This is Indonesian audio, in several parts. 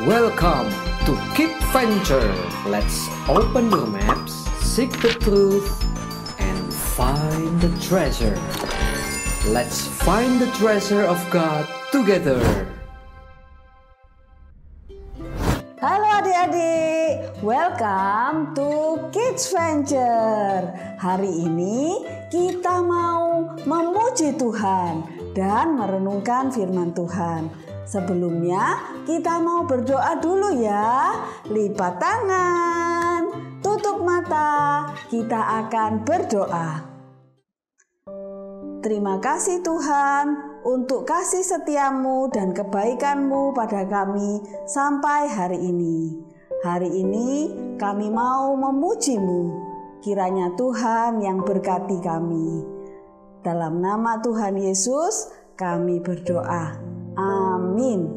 Welcome to Kid Venture. Let's open your maps, seek the truth, and find the treasure. Let's find the treasure of God together. Halo adik-adik, welcome to Kids Venture. Hari ini kita mau memuji Tuhan dan merenungkan firman Tuhan. Sebelumnya kita mau berdoa dulu ya. Lipat tangan, tutup mata, kita akan berdoa. Terima kasih Tuhan untuk kasih setiamu dan kebaikanmu pada kami sampai hari ini. Hari ini kami mau memujimu. Kiranya Tuhan yang berkati kami. Dalam nama Tuhan Yesus kami berdoa. Amin.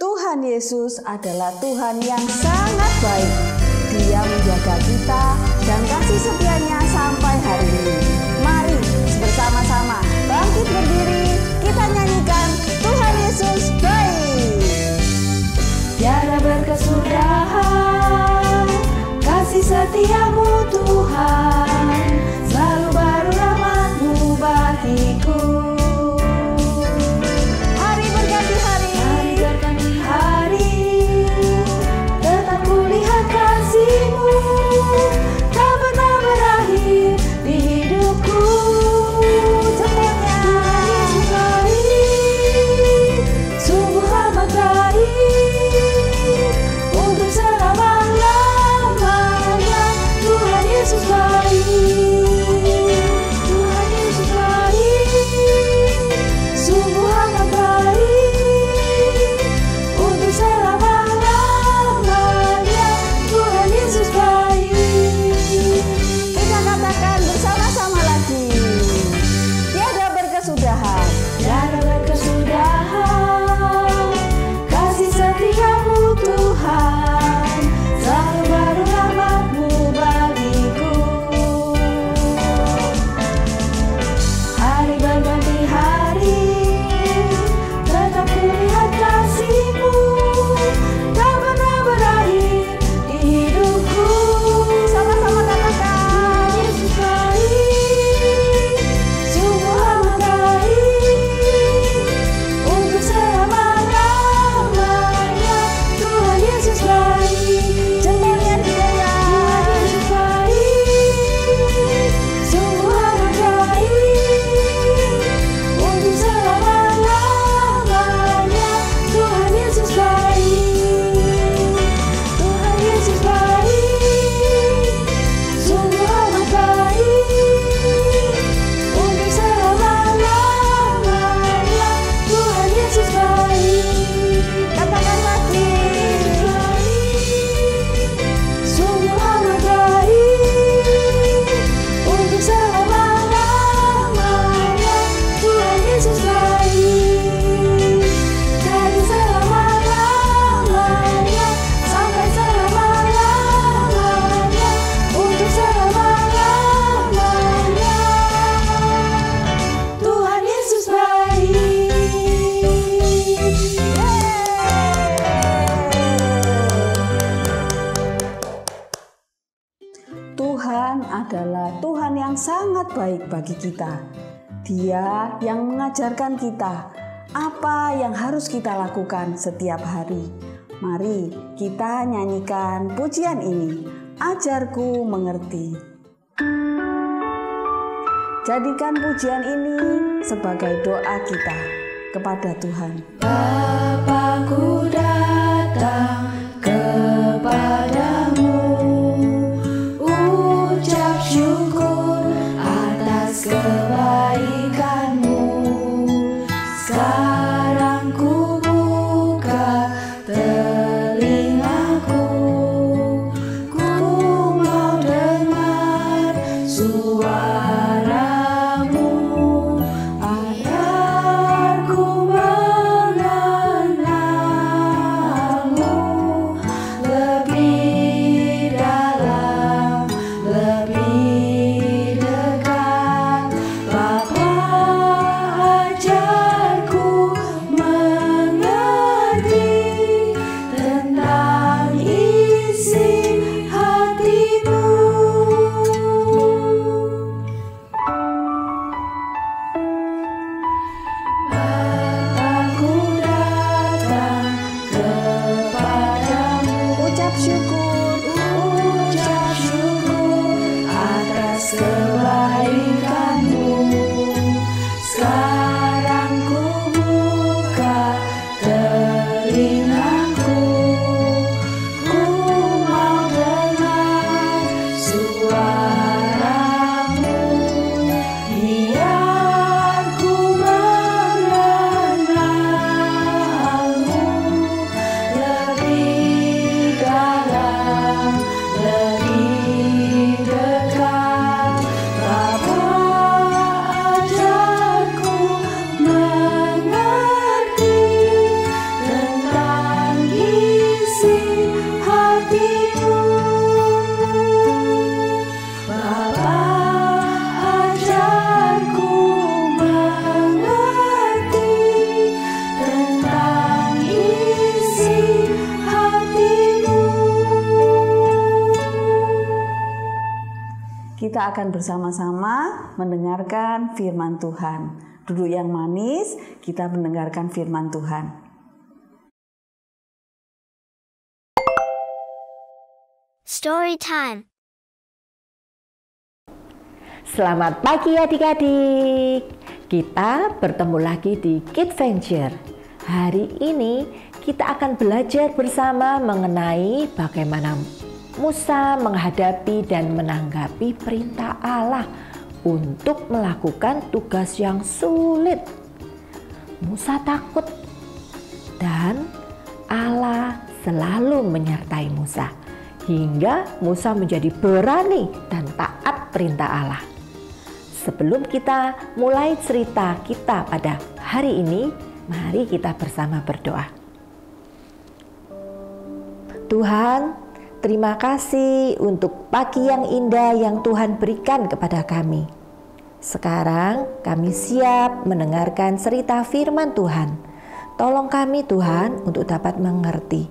Tuhan Yesus adalah Tuhan yang sangat baik. Dia menjaga kita dan kasih setianya sampai hari ini. Mari bersama-sama bangkit berdiri, kita nyanyikan Tuhan Yesus baik. Tiada berkesudahan kasih setiamu Tuhan, selalu baru rahmat-Mu bagiku. Hari berganti hari, tetap kulihat kasih-Mu, tak pernah berakhir di hidupku. semuanya Yesus baik, sungguh amat baik, untuk selama-lamanya. Tuhan Yesus baik, Tuhan Yesus baik, sungguh amat baik, untuk selama-lamanya. Tuhan Yesus baik. kita katakan bersama-sama lagi. Tiada berkesudahan. Tiada berkesudahan kasih setiamu Tuhan, selalu baru rahmat-Mu bagiku. Hari berganti hari, tetap kulihat kasih-Mu, tak pernah berakhir di hidupku. Sama-sama katakan. Yesus baik, sungguh amat baik, untuk selama-lamanya. Tuhan Yesus baik, Semuanya digoyang. Yesus baik, sungguh amat baik, untuk selama-lamanya. Tuhan Yesus baik, Tuhan Yesus baik, sungguh amat baik, untuk selama-lamanya. Tuhan Yesus baik. Katakan lagi. Sungguh amat baik, untuk selama-lamanya. Tuhan Yesus baik, dari selama-lamanya sampai selama-lamanya, untuk selama-lamanya. Tuhan Yesus baik. Tuhan adalah Tuhan yang sangat baik bagi kita. Dia yang mengajarkan kita apa yang harus kita lakukan setiap hari. Mari kita nyanyikan pujian ini. Ajarku mengerti. Jadikan pujian ini sebagai doa kita kepada Tuhan. Bapakku datang kepadamu, ucap syukur atas kebaikan-Mu. Sekarang ku buka telingaku, ku mau dengar suara-Mu, agar ku mengenal-Mu lebih dalam, lebih dekat. Bapa kita akan bersama-sama mendengarkan firman Tuhan. Duduk yang manis, kita mendengarkan firman Tuhan. Story time. Selamat pagi adik-adik. Kita bertemu lagi di Kid Venture. Hari ini kita akan belajar bersama mengenai bagaimana Musa menghadapi dan menanggapi perintah Allah untuk melakukan tugas yang sulit. Musa takut dan Allah selalu menyertai Musa hingga Musa menjadi berani dan taat perintah Allah. Sebelum kita mulai cerita kita pada hari ini, mari kita bersama berdoa. Tuhan, terima kasih untuk pagi yang indah yang Tuhan berikan kepada kami. Sekarang kami siap mendengarkan cerita firman Tuhan. Tolong kami Tuhan untuk dapat mengerti.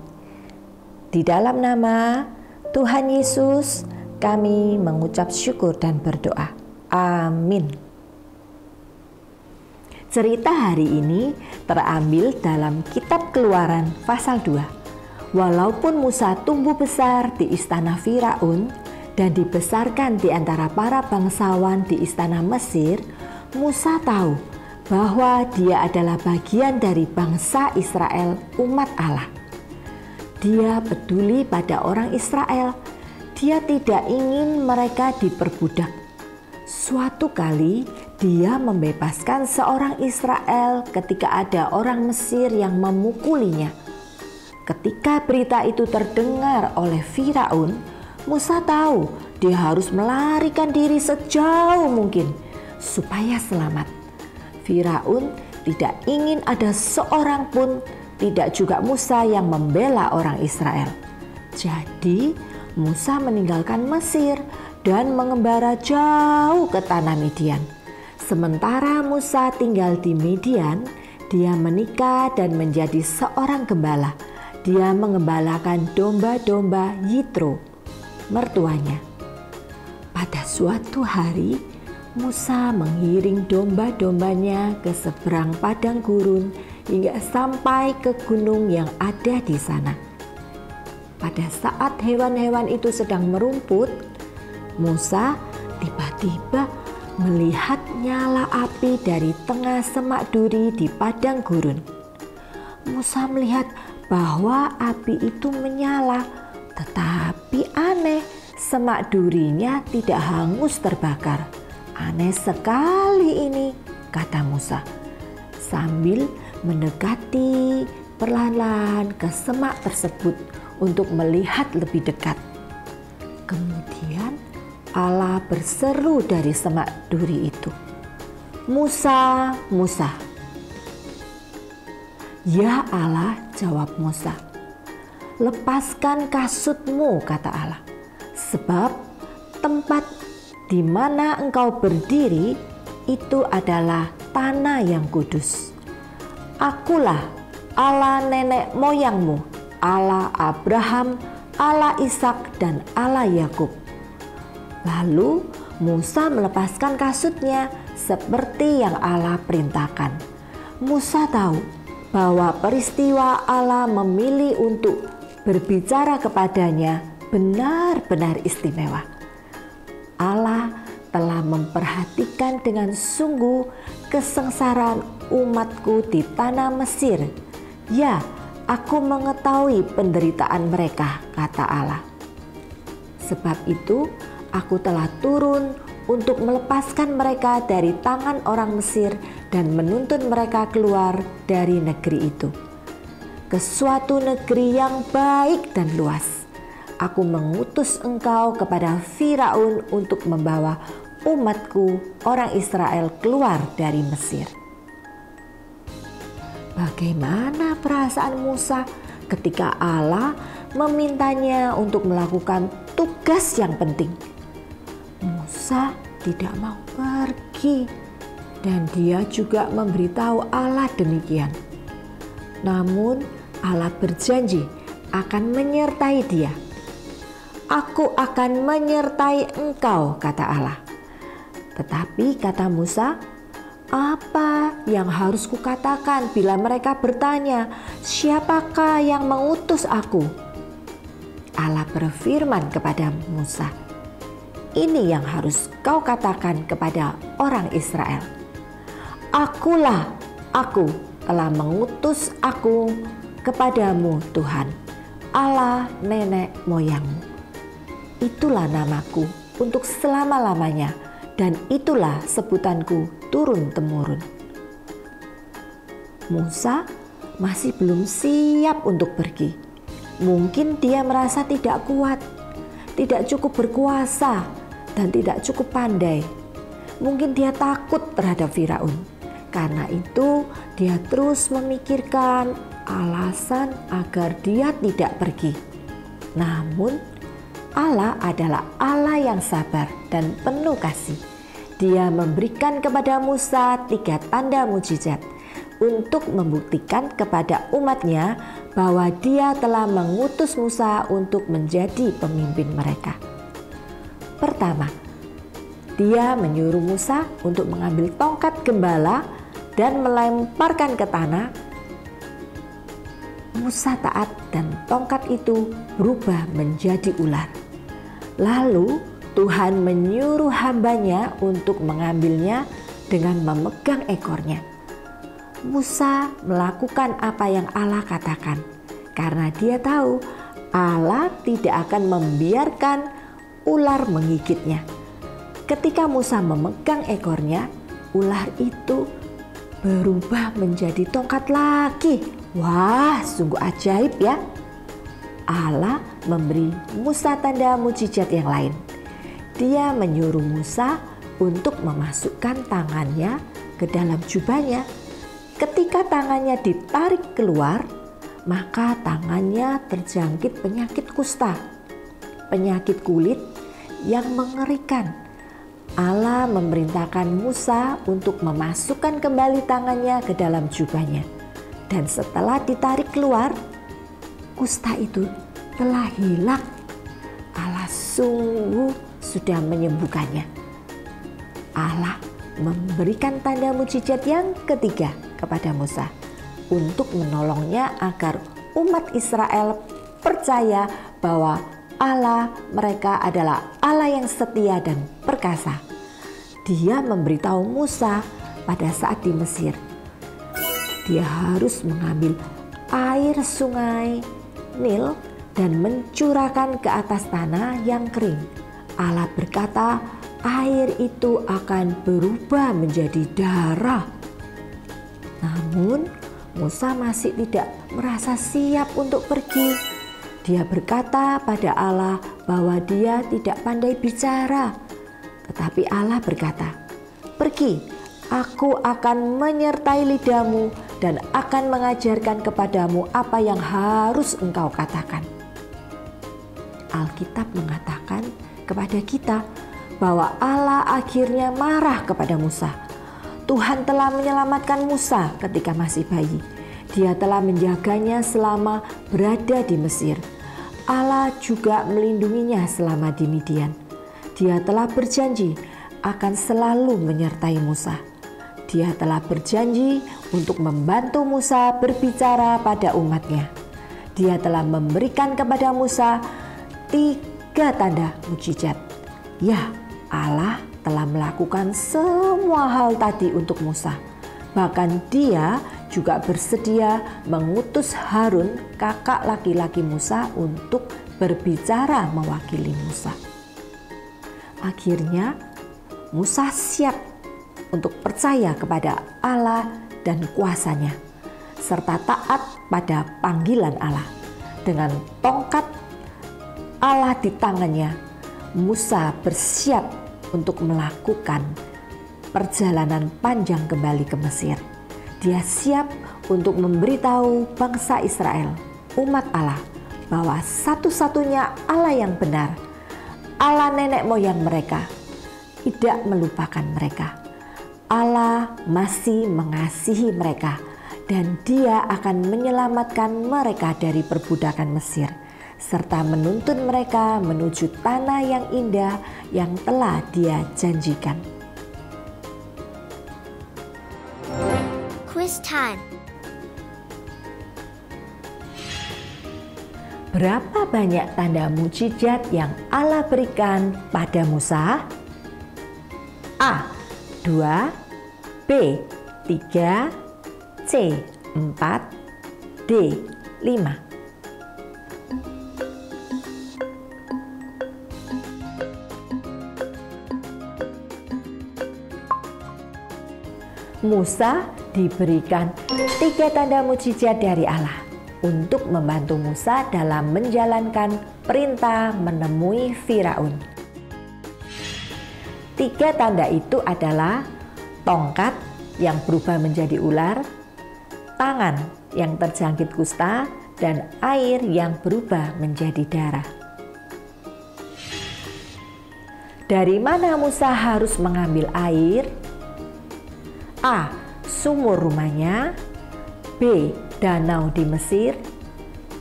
Di dalam nama Tuhan Yesus kami mengucap syukur dan berdoa. Amin. Cerita hari ini terambil dalam kitab Keluaran pasal 2. Walaupun Musa tumbuh besar di istana Firaun dan dibesarkan di antara para bangsawan di istana Mesir, Musa tahu bahwa dia adalah bagian dari bangsa Israel, umat Allah. Dia peduli pada orang Israel. Dia tidak ingin mereka diperbudak. Suatu kali dia membebaskan seorang Israel ketika ada orang Mesir yang memukulinya. Ketika berita itu terdengar oleh Firaun, Musa tahu dia harus melarikan diri sejauh mungkin supaya selamat. Firaun tidak ingin ada seorang pun, tidak juga Musa yang membela orang Israel. Jadi Musa meninggalkan Mesir dan mengembara jauh ke tanah Midian. Sementara Musa tinggal di Midian, dia menikah dan menjadi seorang gembala. Dia mengembalakan domba-domba Yitro, mertuanya. Pada suatu hari, Musa mengiring domba-dombanya ke seberang padang gurun hingga sampai ke gunung yang ada di sana. Pada saat hewan-hewan itu sedang merumput, Musa tiba-tiba melihat nyala api dari tengah semak duri di padang gurun. Musa melihat bahwa api itu menyala, tetapi aneh, semak durinya tidak hangus terbakar. Aneh sekali ini, kata Musa, sambil mendekati perlahan-lahan ke semak tersebut untuk melihat lebih dekat. Kemudian Allah berseru dari semak duri itu, "Musa, Musa." "Ya Allah," jawab Musa. "Lepaskan kasutmu," kata Allah, "sebab tempat di mana engkau berdiri itu adalah tanah yang kudus. Akulah Allah nenek moyangmu, Allah Abraham, Allah Ishak, dan Allah Yakub." Lalu Musa melepaskan kasutnya seperti yang Allah perintahkan. Musa tahu bahwa peristiwa Allah memilih untuk berbicara kepadanya benar-benar istimewa. Allah telah memperhatikan dengan sungguh kesengsaraan umatku di tanah Mesir. Ya, aku mengetahui penderitaan mereka, kata Allah. Sebab itu, aku telah turun untuk melepaskan mereka dari tangan orang Mesir dan menuntun mereka keluar dari negeri itu ke suatu negeri yang baik dan luas. Aku mengutus engkau kepada Firaun untuk membawa umatku orang Israel keluar dari Mesir. Bagaimana perasaan Musa ketika Allah memintanya untuk melakukan tugas yang penting? Musa tidak mau pergi dan dia juga memberitahu Allah demikian. Namun Allah berjanji akan menyertai dia. Aku akan menyertai engkau, kata Allah. Tetapi kata Musa, apa yang harus kukatakan bila mereka bertanya, siapakah yang mengutus aku? Allah berfirman kepada Musa, ini yang harus kau katakan kepada orang Israel. Akulah, aku telah mengutus aku kepadamu Tuhan, Allah nenek moyangmu. Itulah namaku untuk selama-lamanya, dan itulah sebutanku turun-temurun. Musa masih belum siap untuk pergi. Mungkin dia merasa tidak kuat, tidak cukup berkuasa, dan tidak cukup pandai. Mungkin dia takut terhadap Firaun. Karena itu dia terus memikirkan alasan agar dia tidak pergi. Namun Allah adalah Allah yang sabar dan penuh kasih. Dia memberikan kepada Musa 3 tanda mujizat untuk membuktikan kepada umatnya bahwa dia telah mengutus Musa untuk menjadi pemimpin mereka. Pertama, dia menyuruh Musa untuk mengambil tongkat gembala dan melemparkan ke tanah. Musa taat dan tongkat itu berubah menjadi ular. Lalu Tuhan menyuruh hambanya untuk mengambilnya dengan memegang ekornya. Musa melakukan apa yang Allah katakan karena dia tahu Allah tidak akan membiarkan ular menggigitnya. Ketika Musa memegang ekornya, ular itu berubah menjadi tongkat lagi. Wah, sungguh ajaib ya. Allah memberi Musa tanda mujizat yang lain. Dia menyuruh Musa untuk memasukkan tangannya ke dalam jubahnya. Ketika tangannya ditarik keluar, maka tangannya terjangkit penyakit kusta, penyakit kulit yang mengerikan. Allah memerintahkan Musa untuk memasukkan kembali tangannya ke dalam jubahnya. Dan setelah ditarik keluar, kusta itu telah hilang. Allah sungguh sudah menyembuhkannya. Allah memberikan tanda mujizat yang ketiga kepada Musa untuk menolongnya agar umat Israel percaya bahwa Allah mereka adalah Allah yang setia dan perkasa. Dia memberitahu Musa pada saat di Mesir, dia harus mengambil air sungai Nil dan mencurahkan ke atas tanah yang kering. Allah berkata, air itu akan berubah menjadi darah. Namun Musa masih tidak merasa siap untuk pergi. Dia berkata pada Allah bahwa dia tidak pandai bicara. Tetapi Allah berkata, pergi, aku akan menyertai lidahmu dan akan mengajarkan kepadamu apa yang harus engkau katakan. Alkitab mengatakan kepada kita bahwa Allah akhirnya marah kepada Musa. Tuhan telah menyelamatkan Musa ketika masih bayi. Dia telah menjaganya selama berada di Mesir. Allah juga melindunginya selama di Midian. Dia telah berjanji akan selalu menyertai Musa. Dia telah berjanji untuk membantu Musa berbicara pada umatnya. Dia telah memberikan kepada Musa 3 tanda mujizat. Ya, Allah telah melakukan semua hal tadi untuk Musa. Bahkan dia juga bersedia mengutus Harun, kakak laki-laki Musa, untuk berbicara mewakili Musa. Akhirnya Musa siap untuk percaya kepada Allah dan kuasanya, serta taat pada panggilan Allah. Dengan tongkat Allah di tangannya, Musa bersiap untuk melakukan perjalanan panjang kembali ke Mesir. Dia siap untuk memberitahu bangsa Israel, umat Allah, bahwa satu-satunya Allah yang benar, Allah nenek moyang mereka, tidak melupakan mereka. Allah masih mengasihi mereka dan Dia akan menyelamatkan mereka dari perbudakan Mesir, serta menuntun mereka menuju tanah yang indah yang telah Dia janjikan. Quiz time. Berapa banyak tanda mukjizat yang Allah berikan pada Musa? A. 2, B. 3, C. 4, D. 5. Musa diberikan 3 tanda mukjizat dari Allah untuk membantu Musa dalam menjalankan perintah menemui Firaun. 3 tanda itu adalah tongkat yang berubah menjadi ular, tangan yang terjangkit kusta, dan air yang berubah menjadi darah. Dari mana Musa harus mengambil air? A. Sumur rumahnya, B. Danau di Mesir,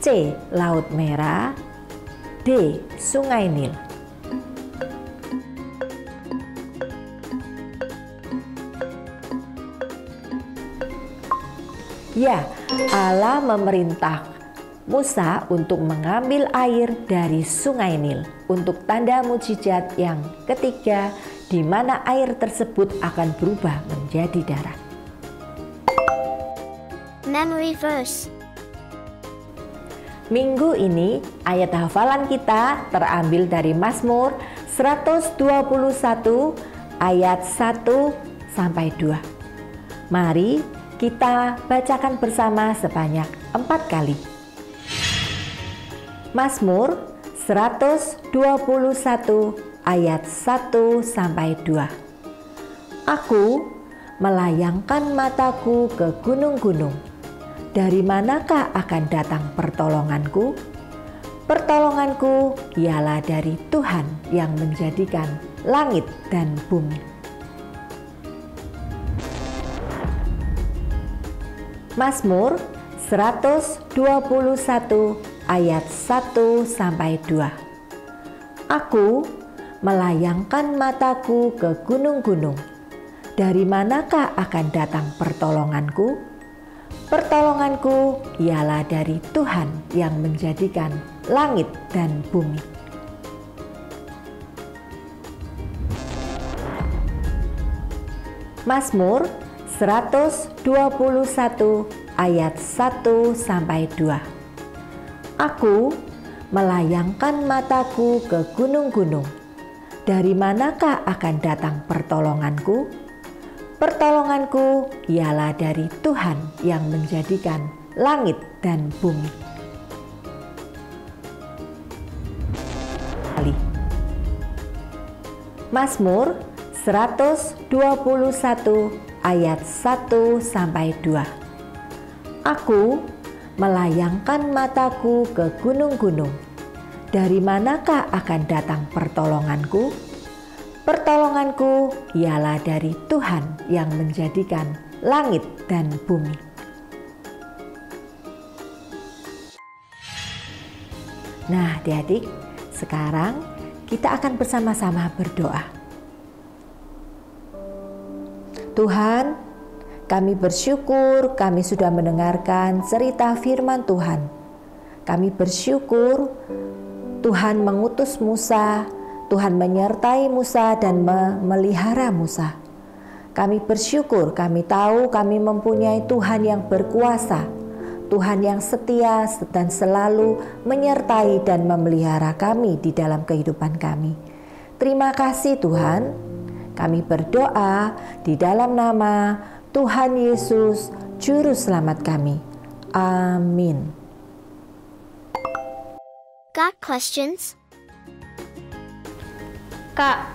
C. Laut Merah, D. Sungai Nil. Ya, Allah memerintah Musa untuk mengambil air dari Sungai Nil untuk tanda mukjizat yang ketiga, di mana air tersebut akan berubah menjadi darah. Memory verse. Minggu ini ayat hafalan kita terambil dari Mazmur 121 ayat 1 sampai 2. Mari kita bacakan bersama sebanyak 4 kali. Mazmur 121 ayat 1 sampai 2. Aku melayangkan mataku ke gunung-gunung. Dari manakah akan datang pertolonganku? Pertolonganku ialah dari Tuhan yang menjadikan langit dan bumi. Mazmur 121 ayat 1 sampai 2. Aku melayangkan mataku ke gunung-gunung. Dari manakah akan datang pertolonganku? Pertolonganku ialah dari Tuhan yang menjadikan langit dan bumi. Mazmur 121 ayat 1 sampai 2. Aku melayangkan mataku ke gunung-gunung. Dari manakah akan datang pertolonganku? Pertolonganku ialah dari Tuhan yang menjadikan langit dan bumi. Mazmur 121 ayat 1 sampai 2. Aku melayangkan mataku ke gunung-gunung. Dari manakah akan datang pertolonganku? Pertolonganku ialah dari Tuhan yang menjadikan langit dan bumi. Nah, adik-adik, sekarang kita akan bersama-sama berdoa. Tuhan, kami bersyukur kami sudah mendengarkan cerita firman Tuhan. Kami bersyukur Tuhan mengutus Musa, Tuhan menyertai Musa dan memelihara Musa. Kami bersyukur, kami tahu kami mempunyai Tuhan yang berkuasa, Tuhan yang setia dan selalu menyertai dan memelihara kami di dalam kehidupan kami. Terima kasih Tuhan. Kami berdoa di dalam nama Tuhan Yesus, Juru Selamat kami. Amin. Got questions? Kak,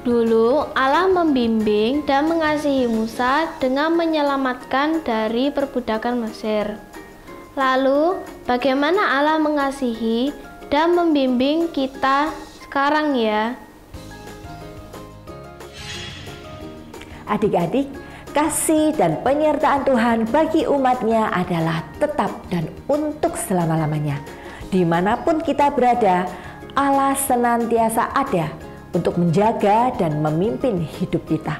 dulu Allah membimbing dan mengasihi Musa dengan menyelamatkan dari perbudakan Mesir. Lalu, bagaimana Allah mengasihi dan membimbing kita sekarang ya? Adik-adik, kasih dan penyertaan Tuhan bagi umatnya adalah tetap dan untuk selama-lamanya. Dimanapun kita berada, Allah senantiasa ada untuk menjaga dan memimpin hidup kita.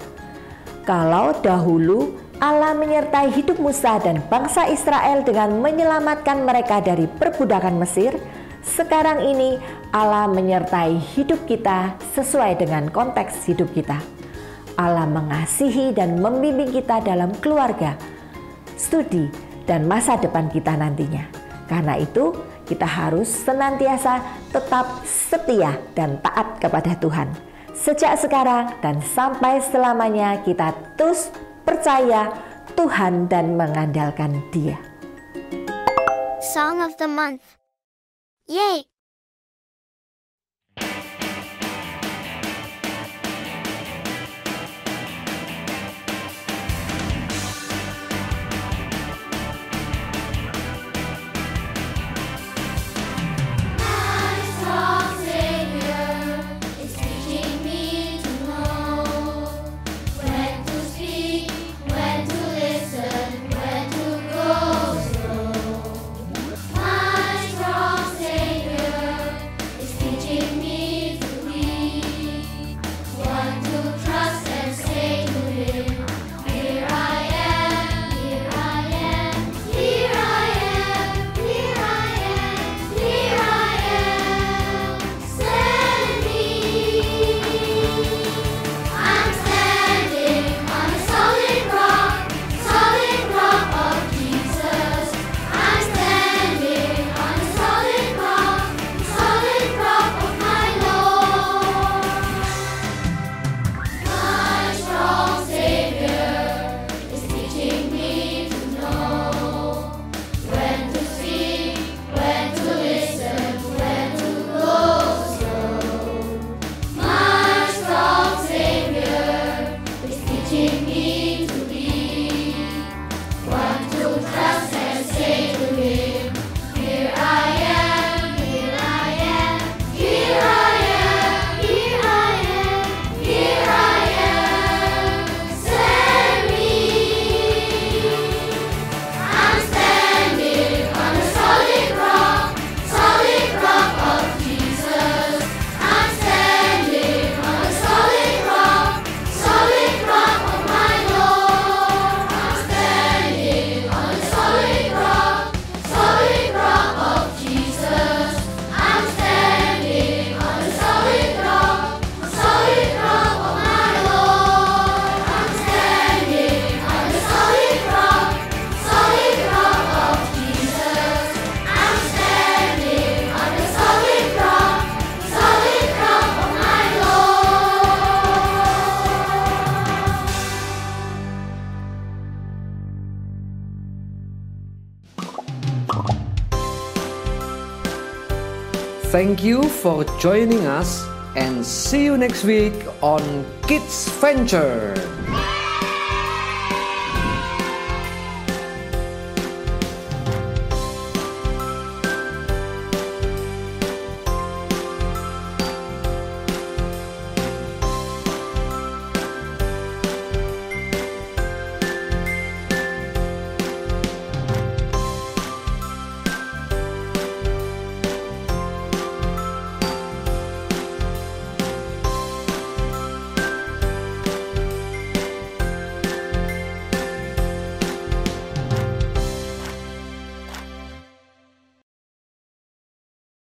Kalau dahulu Allah menyertai hidup Musa dan bangsa Israel dengan menyelamatkan mereka dari perbudakan Mesir, sekarang ini Allah menyertai hidup kita sesuai dengan konteks hidup kita. Allah mengasihi dan membimbing kita dalam keluarga, studi, dan masa depan kita nantinya. Karena itu, kita harus senantiasa tetap setia dan taat kepada Tuhan. Sejak sekarang dan sampai selamanya kita terus percaya Tuhan dan mengandalkan Dia. Song of the month. Yay! Thank you for joining us and see you next week on Kids Venture.